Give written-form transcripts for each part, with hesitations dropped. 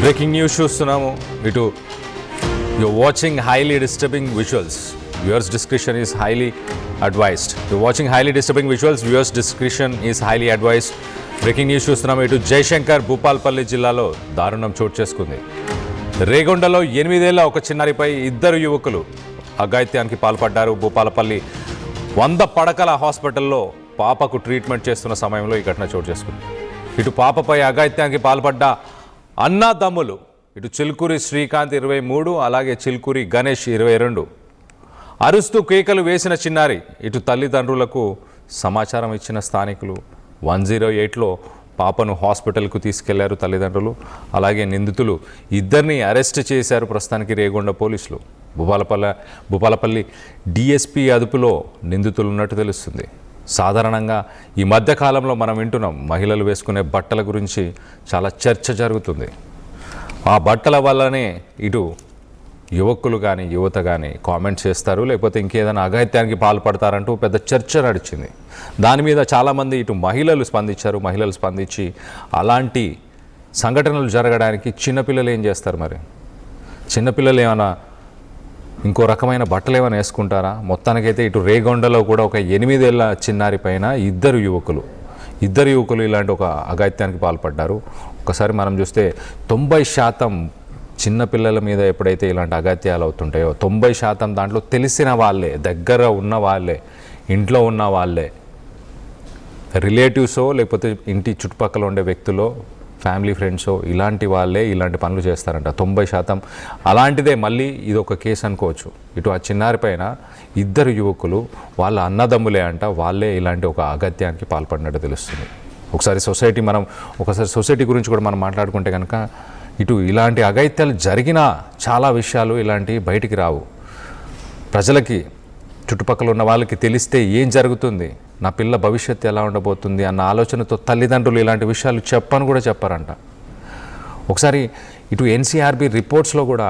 Breaking news చూస్తున్నాము. ఇటు you're watching highly disturbing visuals. Viewers discretion is highly advised. You're watching highly disturbing visuals. Viewers discretion is highly advised. Breaking news చూస్తున్నాము. ఇటు జయశంకర్ భూపాల్పల్లి జిల్లాలో దారుణం చోటు చేసుకుంది. రేగొండలో 8 ఏళ్ల ఒక చిన్నారిపై 2 యువకులు అఘాయిత్యానికి పాల్పడ్డారు. భూపాలపల్లి 100 పడకల హాస్పిటల్లో పాపకు ట్రీట్మెంట్ చేస్తున్న సమయంలో ఈ ఘటన చోటు చేసుకుంది. ఇటు పాపపై అఘాయిత్యానికి పాల్పడ్డ అన్నదమ్ములు, ఇటు చిలుకూరి శ్రీకాంత్ 23, అలాగే చిలుకూరి గణేష్ 22, అరుస్తూ కేకలు వేసిన చిన్నారి. ఇటు తల్లిదండ్రులకు సమాచారం ఇచ్చిన స్థానికులు 108లో పాపను హాస్పిటల్కు తీసుకెళ్లారు తల్లిదండ్రులు. అలాగే నిందితులు 2ని అరెస్ట్ చేశారు ప్రస్తుతానికి రేగొండ పోలీసులు. భూపాలపల్లి డిఎస్పీ అదుపులో నిందితులు ఉన్నట్టు తెలుస్తుంది. సాధారణంగా ఈ మధ్యకాలంలో మనం వింటున్నాం, మహిళలు వేసుకునే బట్టల గురించి చాలా చర్చ జరుగుతుంది. ఆ బట్టల వల్లనే ఇటు యువకులు కానీ యువత కానీ కామెంట్స్ చేస్తారు, లేకపోతే ఇంకేదైనా అఘాయిత్యానికి పాల్పడతారంటూ పెద్ద చర్చ నడిచింది. దాని మీద చాలామంది ఇటు మహిళలు స్పందించి అలాంటి సంఘటనలు జరగడానికి చిన్నపిల్లలు ఏం చేస్తారు? మరి చిన్నపిల్లలు ఏమైనా ఇంకో రకమైన బట్టలు ఏమైనా వేసుకుంటారా? మొత్తానికైతే ఇటు రేగొండలో కూడా ఒక 8 ఏళ్ల చిన్నారి పైన 2 యువకులు ఇలాంటి ఒక అఘాయిత్యానికి పాల్పడ్డారు. ఒకసారి మనం చూస్తే 90% చిన్నపిల్లల మీద ఎప్పుడైతే ఇలాంటి అఘాయిత్యాలు అవుతుంటాయో 90% దాంట్లో తెలిసిన వాళ్ళే, దగ్గర ఉన్న వాళ్ళే, ఇంట్లో ఉన్న వాళ్ళే, రిలేటివ్సో లేకపోతే ఇంటి చుట్టుపక్కల ఉండే వ్యక్తులో, ఫ్యామిలీ ఫ్రెండ్సో ఇలాంటి వాళ్ళే ఇలాంటి పనులు చేస్తారంట 90%. అలాంటిదే మళ్ళీ ఇది ఒక కేసు అనుకోవచ్చు. ఇటు ఆ చిన్నారి పైన 2 యువకులు వాళ్ళ అన్నదమ్ములే అంట, వాళ్ళే ఇలాంటి ఒక అఘాయిత్యానికి పాల్పడినట్టు తెలుస్తుంది. ఒకసారి సొసైటీ గురించి కూడా మనం మాట్లాడుకుంటే కనుక ఇటు ఇలాంటి అఘాయిత్యాలు జరిగిన చాలా విషయాలు ఇలాంటివి బయటికి రావు. ప్రజలకి, చుట్టుపక్కల ఉన్న వాళ్ళకి తెలిస్తే ఏం జరుగుతుంది, నా పిల్ల భవిష్యత్తు ఎలా ఉండబోతుంది అన్న ఆలోచనతో తల్లిదండ్రులు ఇలాంటి విషయాలు చెప్పారంట. ఒకసారి ఇటు ఎన్సీఆర్బీ రిపోర్ట్స్లో కూడా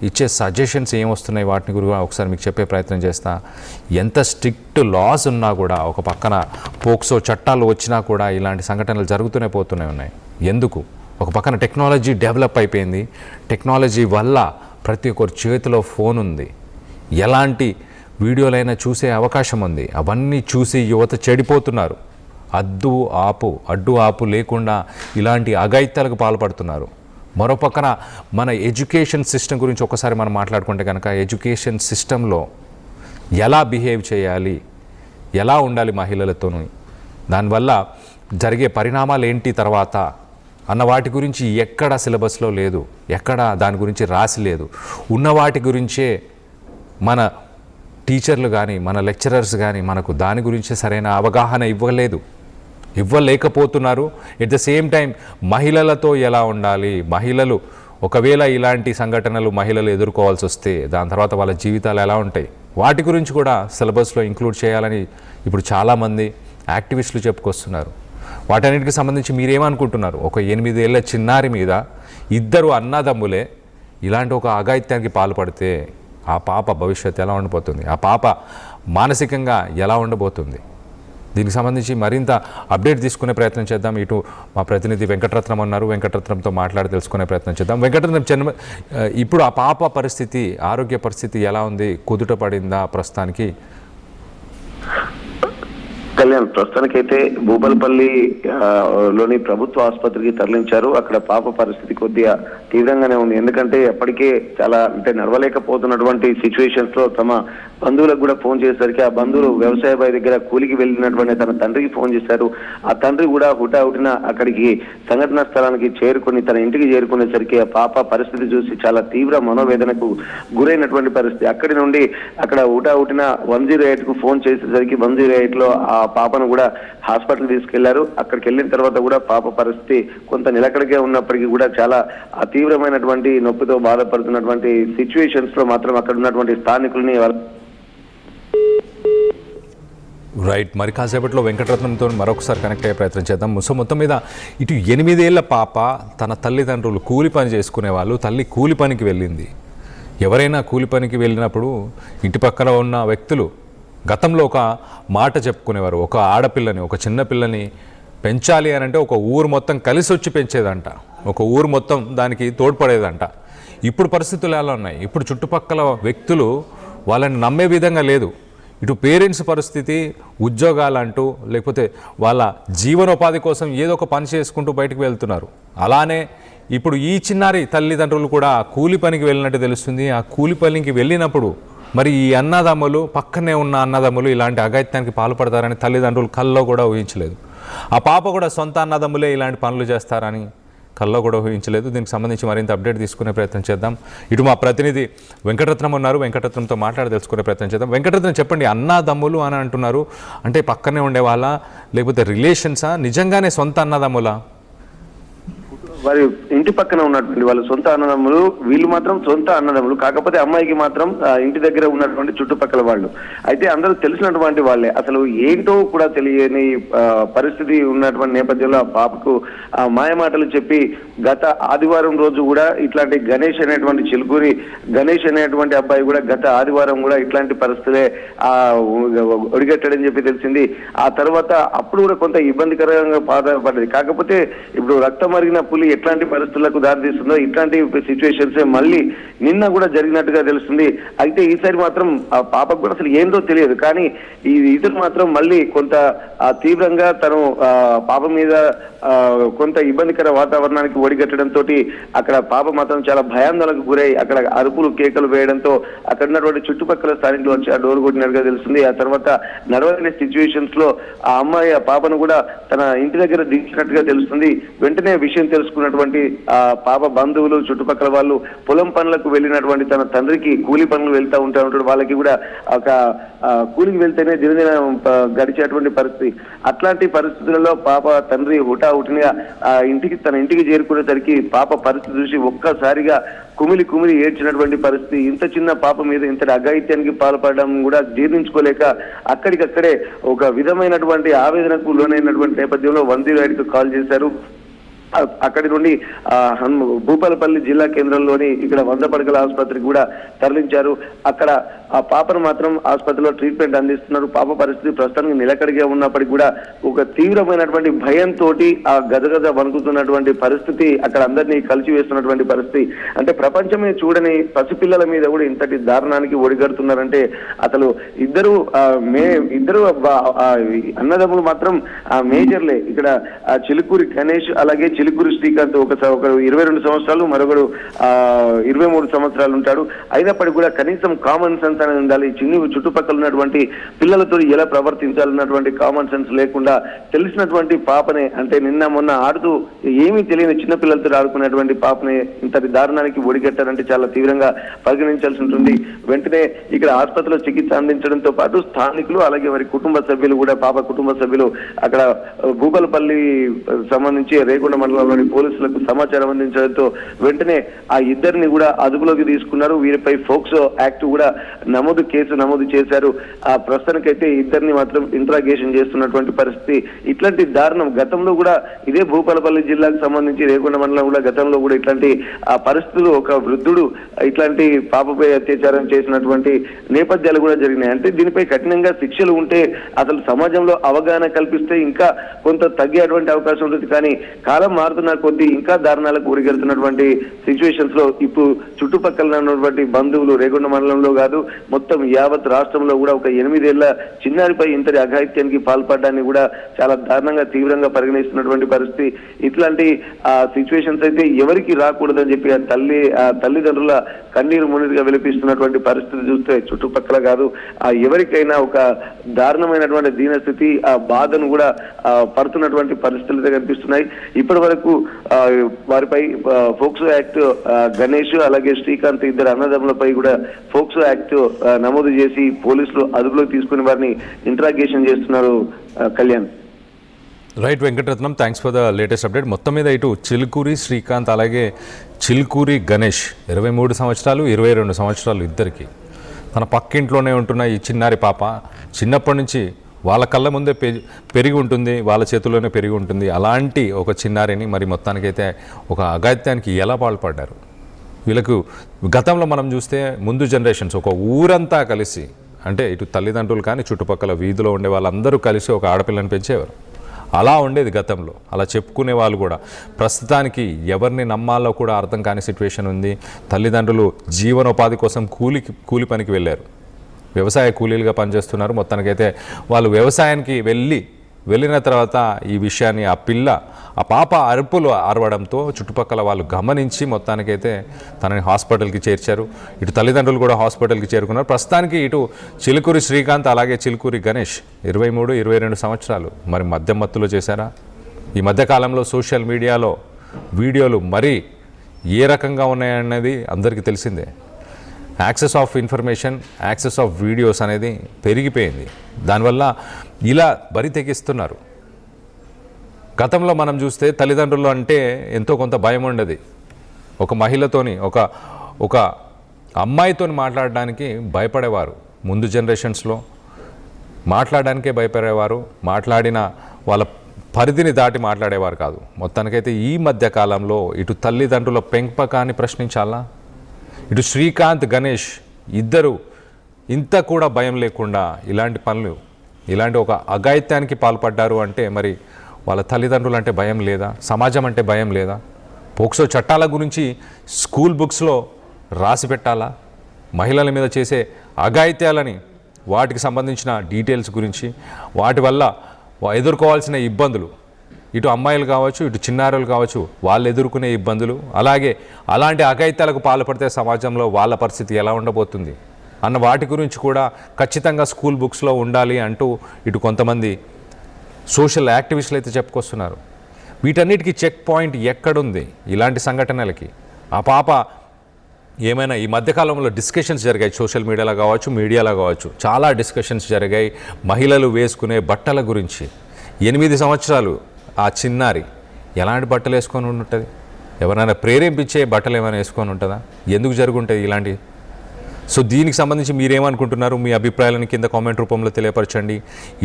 ఇచ్చే సజెషన్స్ ఏమొస్తున్నాయి వాటిని గురించి ఒకసారి మీకు చెప్పే ప్రయత్నం చేస్తా. ఎంత స్ట్రిక్ట్ లాస్ ఉన్నా కూడా, ఒక పక్కన పోక్సో చట్టాలు వచ్చినా కూడా ఇలాంటి సంఘటనలు జరుగుతూనే పోతూనే ఉన్నాయి. ఎందుకు? ఒక పక్కన టెక్నాలజీ డెవలప్ అయిపోయింది. టెక్నాలజీ వల్ల ప్రతి ఒక్కరి చేతిలో ఫోన్ ఉంది. ఎలాంటి వీడియోలైనా చూసే అవకాశం ఉంది. అవన్నీ చూసి యువత చెడిపోతున్నారు. అడ్డు ఆపు లేకుండా ఇలాంటి అఘాయిత్యాలకు పాల్పడుతున్నారు. మరోపక్కన మన ఎడ్యుకేషన్ సిస్టమ్ గురించి ఒకసారి మనం మాట్లాడుకుంటే కనుక, ఎడ్యుకేషన్ సిస్టంలో ఎలా బిహేవ్ చేయాలి, ఎలా ఉండాలి మహిళలతోనూ, దానివల్ల జరిగే పరిణామాలు ఏంటి తర్వాత అన్న వాటి గురించి ఎక్కడ సిలబస్లో లేదు, ఎక్కడ దాని గురించి రాసి లేదు. ఉన్న వాటి గురించే మన టీచర్లు కానీ మన లెక్చరర్స్ కానీ మనకు దాని గురించి సరైన అవగాహన ఇవ్వలేకపోతున్నారు. ఎట్ ద సేమ్ టైం మహిళలతో ఎలా ఉండాలి, మహిళలు ఒకవేళ ఇలాంటి సంఘటనలు మహిళలు ఎదుర్కోవాల్సి వస్తే దాని తర్వాత వాళ్ళ జీవితాలు ఎలా ఉంటాయి, వాటి గురించి కూడా సిలబస్లో ఇంక్లూడ్ చేయాలని ఇప్పుడు చాలామంది యాక్టివిస్టులు చెప్పుకొస్తున్నారు. వాటన్నిటికి సంబంధించి మీరేమనుకుంటున్నారు? ఒక 8 ఏళ్ల చిన్నారి మీద 2 అన్నదమ్ములే ఇలాంటి ఒక అఘాయిత్యానికి పాల్పడితే ఆ పాప భవిష్యత్తు ఎలా ఉండబోతుంది, ఆ పాప మానసికంగా ఎలా ఉండబోతుంది? దీనికి సంబంధించి మరింత అప్డేట్ తీసుకునే ప్రయత్నం చేద్దాం. ఇటు మా ప్రతినిధి వెంకటరత్నం ఉన్నారు, వెంకటరత్నంతో మాట్లాడి తెలుసుకునే ప్రయత్నం చేద్దాం. వెంకటరత్నం, ఇప్పుడు ఆ పాప పరిస్థితి, ఆరోగ్య పరిస్థితి ఎలా ఉంది? కుదుట పడిందా ప్రస్తుతానికి? కళ్యాణ్, ప్రస్తుతానికైతే భూపాలపల్లి లోని ప్రభుత్వ ఆసుపత్రికి తరలించారు. అక్కడ పాప పరిస్థితి కొద్దిగా తీవ్రంగానే ఉంది. ఎందుకంటే ఎప్పటికే చాలా నడవలేకపోతున్నటువంటి సిచ్యువేషన్స్ లో తమ బంధువులకు కూడా ఫోన్ చేసేసరికి ఆ బంధువులు వ్యవసాయ బావి దగ్గర కూలికి వెళ్ళినటువంటి తన తండ్రికి ఫోన్ చేశారు. ఆ తండ్రి కూడా హుటాహుటిన అక్కడికి సంఘటనా స్థలానికి చేరుకుని తన ఇంటికి చేరుకునేసరికి ఆ పాప పరిస్థితి చూసి చాలా తీవ్ర మనోవేదనకు గురైనటువంటి పరిస్థితి. అక్కడి నుండి అక్కడ హుటాహుటిన 108కు ఫోన్ చేసేసరికి 108లో ఆ పాపను కూడా హాస్పిటల్ తీసుకెళ్లారు. అక్కడికి వెళ్ళిన తర్వాత కూడా పాప పరిస్థితి కొంత నిలకడగా ఉన్నప్పటికీ కూడా చాలా తీవ్రమైనటువంటి నొప్పితో బాధపడుతున్నటువంటి సిచ్యువేషన్స్ లో మాత్రం అక్కడ ఉన్నటువంటి స్థానికుల్ని రైట్. మరి కాసేపట్లో వెంకటరత్నంతో మరొకసారి కనెక్ట్ అయ్యే ప్రయత్నం చేద్దాం. సో మొత్తం మీద ఇటు 8 ఏళ్ల పాప, తన తల్లిదండ్రులు కూలి పని చేసుకునే వాళ్ళు, తల్లి కూలి పనికి వెళ్ళింది. ఎవరైనా కూలి పనికి వెళ్ళినప్పుడు ఇంటి పక్కన ఉన్న వ్యక్తులు గతంలో ఒక మాట చెప్పుకునేవారు, ఒక ఆడపిల్లని, ఒక చిన్న పిల్లని పెంచాలి అని అంటే ఒక ఊరు మొత్తం కలిసి వచ్చి పెంచేదంట, ఒక ఊరు మొత్తం దానికి తోడ్పడేదంట. ఇప్పుడు పరిస్థితులు ఎలా ఉన్నాయి? ఇప్పుడు చుట్టుపక్కల వ్యక్తులు వాళ్ళని నమ్మే విధంగా లేదు. ఇటు పేరెంట్స్ పరిస్థితి, ఉద్యోగాలంటూ లేకపోతే వాళ్ళ జీవనోపాధి కోసం ఏదో ఒక పని చేసుకుంటూ బయటకు వెళ్తున్నారు. అలానే ఇప్పుడు ఈ చిన్నారి తల్లిదండ్రులు కూడా కూలి పనికి వెళ్ళినట్టు తెలుస్తుంది. ఆ కూలి పనికి వెళ్ళినప్పుడు మరి ఈ అన్నదమ్ములు, పక్కనే ఉన్న అన్నదమ్ములు ఇలాంటి అఘాయిత్యానికి పాల్పడతారని తల్లిదండ్రులు కల్లో కూడా ఊహించలేదు. ఆ పాప కూడా సొంత అన్నదమ్ములే ఇలాంటి పనులు చేస్తారని కల్లో కూడా ఊహించలేదు. దీనికి సంబంధించి మరింత అప్డేట్ తీసుకునే ప్రయత్నం చేద్దాం. ఇటు మా ప్రతినిధి వెంకటరత్నం ఉన్నారు, వెంకటరత్నంతో మాట్లాడి తెలుసుకునే ప్రయత్నం చేద్దాం. వెంకటరత్నం, చెప్పండి, అన్నదమ్ములు అని అంటున్నారు, అంటే పక్కనే ఉండే వాళ్ళ లేకపోతే రిలేషన్సా, నిజంగానే సొంత అన్నదమ్ములా? వారి ఇంటి పక్కన ఉన్నటువంటి వాళ్ళు సొంత అన్నదమ్ములు, వీళ్ళు మాత్రం సొంత అన్నదమ్ములు. కాకపోతే అమ్మాయికి మాత్రం ఇంటి దగ్గర ఉన్నటువంటి చుట్టుపక్కల వాళ్ళు. అయితే అందరూ తెలిసినటువంటి వాళ్ళే. అసలు ఏంటో కూడా తెలియని పరిస్థితి ఉన్నటువంటి నేపథ్యంలో ఆ పాపకు మాయమాటలు చెప్పి గత ఆదివారం రోజు కూడా ఇట్లాంటి గణేష్ అనేటువంటి చిలుకూరి గణేష్ అనేటువంటి అబ్బాయి కూడా గత ఆదివారం కూడా ఇట్లాంటి పరిస్థితులే ఒడిగట్టాడని చెప్పి తెలిసింది. ఆ తర్వాత అప్పుడు కూడా కొంత ఇబ్బందికరంగా బాధపడ్డది. కాకపోతే ఇప్పుడు రక్తం మరిగిన పులి ఎట్లాంటి పరిస్థితులకు దారితీస్తుందో ఇట్లాంటి సిచ్యువేషన్స్ మళ్ళీ నిన్న కూడా జరిగినట్టుగా తెలుస్తుంది. అయితే ఈసారి మాత్రం ఆ పాపకు కూడా అసలు ఏందో తెలియదు, కానీ ఈ ఇతరు మాత్రం మళ్ళీ కొంత తీవ్రంగా తను పాప మీద కొంత ఇబ్బందికర వాతావరణానికి ఒడిగట్టడంతో అక్కడ పాప మాత్రం చాలా భయాందోళనకు గురై అక్కడ అరుపులు కేకలు వేయడంతో అక్కడ ఉన్నటువంటి చుట్టుపక్కల స్థానికులు వచ్చి ఆ డోర్ కొట్టినట్టుగా తెలుస్తుంది. ఆ తర్వాత నడవలేని సిచ్యువేషన్స్ లో ఆ అమ్మాయి ఆ పాపను కూడా తన ఇంటి దగ్గర దించినట్టుగా తెలుస్తుంది. వెంటనే విషయం తెలుసుకున్నటువంటి ఆ పాప బంధువులు, చుట్టుపక్కల వాళ్ళు పొలం పనులకు వెళ్ళినటువంటి తన తండ్రికి కూలి పనులు వెళ్తూ ఉంటారు. వాళ్ళకి కూడా ఒక కూలికి వెళ్తేనే దినదినం గడిచేటువంటి పరిస్థితి. అట్లాంటి పరిస్థితులలో పాప తండ్రి హుటాహుటిగా తన ఇంటికి చేరుకునేసరికి పాప పరిస్థితి చూసి ఒక్కసారిగా కుమిలి కుమిలి ఏడ్చినటువంటి పరిస్థితి. ఇంత చిన్న పాప మీద ఇంతటి అఘాయిత్యానికి పాల్పడడం కూడా జీర్ణించుకోలేక అక్కడికక్కడే ఒక విధమైనటువంటి ఆవేదనకు లోనైనటువంటి నేపథ్యంలో 108కు కాల్ చేశారు. అక్కడి నుండి భూపాలపల్లి జిల్లా కేంద్రంలోని ఇక్కడ 100 పడకల ఆసుపత్రికి కూడా తరలించారు. అక్కడ ఆ పాపను మాత్రం ఆసుపత్రిలో ట్రీట్మెంట్ అందిస్తున్నారు. పాప పరిస్థితి ప్రస్తుతానికి నిలకడగా ఉన్నప్పటికీ కూడా ఒక తీవ్రమైనటువంటి భయంతో ఆ గదగద వణుకుతున్నటువంటి పరిస్థితి అక్కడ అందరినీ కలిసి వేస్తున్నటువంటి పరిస్థితి. అంటే ప్రపంచమే చూడని పసిపిల్లల మీద కూడా ఇంతటి దారుణానికి ఒడిగడుతున్నారంటే అసలు ఇద్దరు అన్నదమ్ములు మాత్రం మేజర్లే. ఇక్కడ చిలుకూరి గణేష్ అలాగే చిలుకూరి శ్రీకాంత్ ఒకరు 22 సంవత్సరాలు, మరొకడు 23 సంవత్సరాలు ఉంటాడు. అయినప్పటికీ కూడా కనీసం కామన్ సెన్స్ అనేది ఉండాలి. చుట్టుపక్కల ఉన్నటువంటి పిల్లలతో ఎలా ప్రవర్తించాలన్నటువంటి కామన్ సెన్స్ లేకుండా తెలిసినటువంటి పాపనే, అంటే నిన్న మొన్న ఆడుతూ ఏమీ తెలియని చిన్న పిల్లలతో ఆడుకునేటువంటి పాపనే ఇంతటి దారుణానికి ఒడిగట్టారంటే చాలా తీవ్రంగా పరిగణించాల్సి ఉంటుంది. వెంటనే ఇక్కడ ఆసుపత్రిలో చికిత్స అందించడంతో పాటు స్థానికులు అలాగే వారి కుటుంబ సభ్యులు కూడా, పాప కుటుంబ సభ్యులు అక్కడ భూపాలపల్లి సంబంధించి రేగొండ మండలంలోని పోలీసులకు సమాచారం అందించడంతో వెంటనే ఆ ఇద్దరిని కూడా అదుపులోకి తీసుకున్నారు. వీరిపై ఫోక్సో యాక్ట్ కూడా కేసు నమోదు చేశారు. ఆ ప్రస్తుతానికైతే ఇద్దరిని మాత్రం ఇంట్రాగేషన్ చేస్తున్నటువంటి పరిస్థితి. ఇట్లాంటి దారుణం గతంలో కూడా ఇదే భూపాలపల్లి జిల్లాకు సంబంధించి రేగొండ మండలం కూడా గతంలో కూడా ఇట్లాంటి ఆ పరిస్థితులు ఒక వృద్ధుడు ఇట్లాంటి పాపపై అత్యాచారం చేసినటువంటి నేపథ్యాలు కూడా జరిగినాయి. అంటే దీనిపై కఠినంగా శిక్షలు ఉంటే అసలు సమాజంలో అవగాహన కల్పిస్తే ఇంకా కొంత తగ్గేటువంటి అవకాశం ఉంటుంది. కానీ కాలం మారుతున్న కొద్దీ ఇంకా దారుణాలకు ఊరిగెడుతున్నటువంటి సిచ్యువేషన్స్ లో ఇప్పుడు చుట్టుపక్కల ఉన్నటువంటి బంధువులు రేగొండ మండలంలో కాదు మొత్తం యావత్ రాష్ట్రంలో కూడా ఒక 8 ఏళ్ల చిన్నారిపై ఇంతటి అఘాయిత్యానికి పాల్పడడాన్ని కూడా చాలా దారుణంగా తీవ్రంగా పరిగణిస్తున్నటువంటి పరిస్థితి. ఇట్లాంటి సిచ్యువేషన్స్ అయితే ఎవరికి రాకూడదని చెప్పి తల్లిదండ్రుల కన్నీరు మున్నీరుగా విలపిస్తున్నటువంటి పరిస్థితి చూస్తే చుట్టుపక్కల కాదు ఎవరికైనా ఒక దారుణమైనటువంటి దీనస్థితి, ఆ బాధను కూడా పడుతున్నటువంటి పరిస్థితులు కనిపిస్తున్నాయి. ఇప్పటి వరకు వారిపై ఫోక్సో యాక్ట్ గణేష్ అలాగే శ్రీకాంత్ ఇద్దరు అన్నదమ్ములపై కూడా ఫోక్సో యాక్ట్ నమోదు చేసి పోలీసులు అదుపులోకి తీసుకుని వారిని ఇంట్రాగేషన్ చేస్తున్నారు. Kalyan. Right Venkataratnam, thanks for the latest update. మొత్తం మీద ఇటు చిలుకూరి శ్రీకాంత్ అలాగే చిలుకూరి గణేష్ 23 సంవత్సరాలు 22 సంవత్సరాలు ఇద్దరికి తన పక్కింట్లోనే ఉంటున్న ఈ చిన్నారి పాప చిన్నప్పటి నుంచి వాళ్ళ కళ్ళ ముందే పెరిగి ఉంటుంది, వాళ్ళ చేతుల్లోనే పెరిగి ఉంటుంది. అలాంటి ఒక చిన్నారిని మరి మొత్తానికైతే ఒక అఘాయిత్యానికి ఎలా పాల్పడ్డారు వీళ్ళకు. గతంలో మనం చూస్తే ముందు జనరేషన్స్ ఒక ఊరంతా కలిసి, అంటే ఇటు తల్లిదండ్రులు కానీ చుట్టుపక్కల వీధిలో ఉండే వాళ్ళందరూ కలిసి ఒక ఆడపిల్లని పెంచేవారు. అలా ఉండేది గతంలో, అలా చెప్పుకునే వాళ్ళు కూడా. ప్రస్తుతానికి ఎవరిని నమ్మాలో కూడా అర్థం కాని సిచ్యువేషన్ ఉంది. తల్లిదండ్రులు జీవనోపాధి కోసం కూలి పనికి వెళ్ళారు, వ్యవసాయ కూలీలుగా పనిచేస్తున్నారు. మొత్తానికైతే వాళ్ళు వ్యవసాయానికి వెళ్ళిన తర్వాత ఈ విషయాన్ని ఆ పాప అరవడంతో చుట్టుపక్కల వాళ్ళు గమనించి మొత్తానికైతే తనని హాస్పిటల్కి చేర్చారు. ఇటు తల్లిదండ్రులు కూడా హాస్పిటల్కి చేరుకున్నారు. ప్రస్తుతానికి ఇటు చిలుకూరి శ్రీకాంత్ అలాగే చిలుకూరి గణేష్ 23-22 సంవత్సరాలు మరి మద్యం మత్తులో చేశారా? ఈ మధ్యకాలంలో సోషల్ మీడియాలో వీడియోలు మరీ ఏ రకంగా ఉన్నాయన్నది అందరికీ తెలిసిందే. Access of information, access of videos అనేది పెరిగిపోయింది. దానివల్ల ఇలా బరి తెగిస్తున్నారు. గతంలో మనం చూస్తే తల్లిదండ్రులు అంటే ఎంతో కొంత భయం ఉండేది. ఒక మహిళతోని ఒక అమ్మాయితోని మాట్లాడడానికి భయపడేవారు. ముందు జనరేషన్స్లో మాట్లాడడానికే భయపడేవారు. మాట్లాడిన వాళ్ళ పరిధిని దాటి మాట్లాడేవారు కాదు. మొత్తానికైతే ఈ మధ్య కాలంలో ఇటు తల్లిదండ్రుల పెంపకాన్ని ప్రశ్నించాలా, ఇటు శ్రీకాంత్ గణేష్ ఇద్దరు ఇంత కూడా భయం లేకుండా ఇలాంటి ఒక అఘాయిత్యానికి పాల్పడ్డారు అంటే మరి వాళ్ళ తల్లిదండ్రులు అంటే భయం లేదా? సమాజం అంటే భయం లేదా? పోక్సో చట్టాల గురించి స్కూల్ బుక్స్లో రాసి పెట్టాలా? మహిళల మీద చేసే అఘాయిత్యాలని, వాటికి సంబంధించిన డీటెయిల్స్ గురించి, వాటి వల్ల ఎదుర్కోవాల్సిన ఇబ్బందులు, ఇటు అమ్మాయిలు కావచ్చు, ఇటు చిన్నారులు కావచ్చు, వాళ్ళు ఎదుర్కొనే ఇబ్బందులు, అలాగే అలాంటి అఘాయిత్యాలకు పాల్పడితే సమాజంలో వాళ్ళ పరిస్థితి ఎలా ఉండబోతుంది అన్న వాటి గురించి కూడా ఖచ్చితంగా స్కూల్ బుక్స్లో ఉండాలి అంటూ ఇటు కొంతమంది సోషల్ యాక్టివిస్టులు అయితే చెప్పుకొస్తున్నారు. వీటన్నిటికీ చెక్ పాయింట్ ఎక్కడుంది ఇలాంటి సంఘటనలకి? ఆ పాప ఏమైనా ఈ మధ్యకాలంలో డిస్కషన్స్ జరిగాయి సోషల్ మీడియాలో కావచ్చు, చాలా డిస్కషన్స్ జరిగాయి మహిళలు వేసుకునే బట్టల గురించి. 8 సంవత్సరాలు ఆ చిన్నారి ఎలాంటి బట్టలు వేసుకొని ఉంటుంది? ఎవరైనా ప్రేరేపించే బట్టలు ఏమైనా వేసుకొని ఉంటుందా? ఎందుకు జరుగుంటుంది ఇలాంటి? సో దీనికి సంబంధించి మీరేమనుకుంటున్నారు? మీ అభిప్రాయాలను కింద కామెంట్ రూపంలో తెలియపరచండి.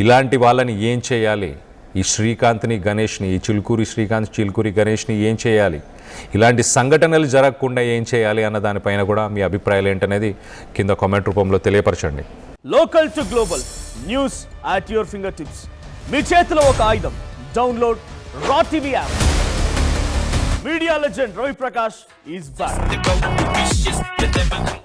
ఇలాంటి వాళ్ళని ఏం చేయాలి? ఈ శ్రీకాంత్ని, గణేష్ని, ఈ చిలుకూరి గణేష్ని ఏం చేయాలి? ఇలాంటి సంఘటనలు జరగకుండా ఏం చేయాలి అన్న దానిపైన కూడా మీ అభిప్రాయాలు ఏంటనేది కింద కామెంట్ రూపంలో తెలియపరచండి. Local to global news at your fingertips. మీ చేతిలో ఒక ఆయుధం. Download R TV app. Media legend Ravi Prakash is back.